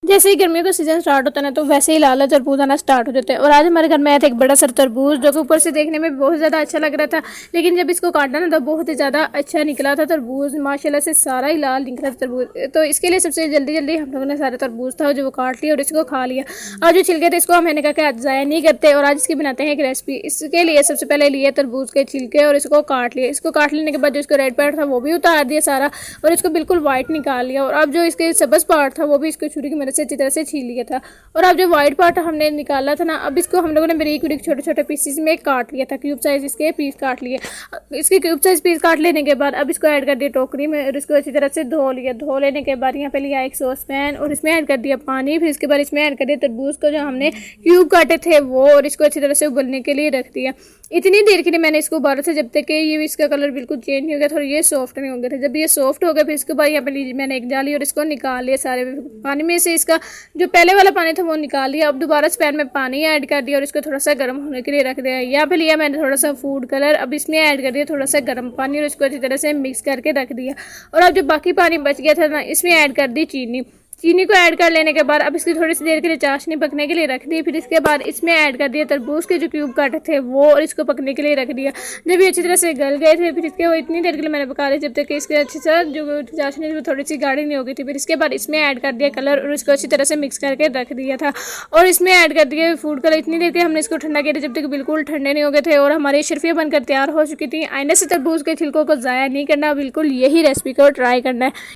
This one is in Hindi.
जैसे ही गर्मियों का सीजन स्टार्ट होता है ना, तो वैसे ही लाल तरबूज आना स्टार्ट हो जाते हैं। और आज हमारे घर में आया था एक बड़ा सा तरबूज, जो कि ऊपर से देखने में बहुत ज़्यादा अच्छा लग रहा था, लेकिन जब इसको काटा ना तो बहुत ही ज़्यादा अच्छा निकला था तरबूज। माशाल्लाह से सारा ही लाल निकला था तरबूज। तो इसके लिए सबसे जल्दी जल्दी हम लोगों ने सारा तरबूज था जो वो काट लिया और इसको खा लिया। और जो छिलके थे इसको मैंने कहा कि आज ज़ाया नहीं करते और आज इसकी बनाते हैं एक रेसिपी। इसके लिए सबसे पहले लिए तरबूज के छिलके और इसको काट लिए। इसको काट लेने के बाद जो इसको रेड पार्ट था वो भी उतार दिया सारा, और इसको बिल्कुल वाइट निकाल लिया। और अब जो इसके सबस पार्ट था वो भी इसको छुरी की मदद से अच्छी तरह से छील लिया था। और अब जो वाइट पार्ट हमने निकाला था ना, अब इसको हम लोगों ने बारीक बारीक छोटे छोटे पीसेस में काट लिया था। क्यूब साइज इसके पीस काट लिए। इसके क्यूब साइज पीस काट लेने के बाद अब इसको ऐड कर दिया टोकरी में और इसको अच्छी तरह से धो लिया। धो लेने के बाद यहाँ पे लिया एक सॉस पैन और इसमें ऐड कर दिया पानी। फिर इसके बाद इसमें ऐड कर दिया तरबूज को जो हमने क्यूब काटे थे वो, और इसको अच्छी तरह से उबलने के लिए रख दिया। इतनी देर के लिए मैंने इसको उबाला था जब तक कि ये इसका कलर बिल्कुल चेंज नहीं हो गया था और ये सॉफ्ट नहीं हो गया था। जब ये सॉफ्ट हो गया फिर इसके बाद यहाँ पे मैंने एक डाली और इसको निकाल लिया सारे पानी में से। इसका जो पहले वाला पानी था वो निकाल लिया। अब दोबारा इस पैन में पानी ऐड कर दिया और इसको थोड़ा सा गर्म होने के लिए रख दिया। यहाँ पे लिया मैंने थोड़ा सा फूड कलर, अब इसमें ऐड कर दिया थोड़ा सा गर्म पानी और इसको अच्छी तरह से मिक्स करके रख दिया। और अब जो बाकी पानी बच गया था ना, इसमें ऐड कर दी चीनी। चीनी को ऐड कर लेने के बाद अब इसकी थोड़ी सी देर के लिए चाशनी पकने के लिए रख दी। फिर इसके बाद इसमें ऐड कर दिया तरबूज के जो क्यूब काटे थे वो, और इसको पकने के लिए रख दिया। जब ये अच्छी तरह से गल गए थे फिर इसके वो इतनी देर के लिए मैंने पका लिया जब तक कि इसके अच्छी तरह जो चाशनी वो थोड़ी सी गाढ़ी नहीं हो गई थी। फिर इसके बाद इसमें ऐड कर दिया कलर और इसको अच्छी तरह से मिक्स करके रख दिया था। और इसमें ऐड कर दिया फूड कलर। इतनी देर के हमने इसको ठंडा किया था जब तक बिल्कुल ठंडे नहीं हो गए थे और हमारी शर्फियाँ बनकर तैयार हो चुकी थी। आइंदा से तरबूज के छिलकों को ज़ाया नहीं करना, बिल्कुल यही रेसिपी को ट्राई करना है।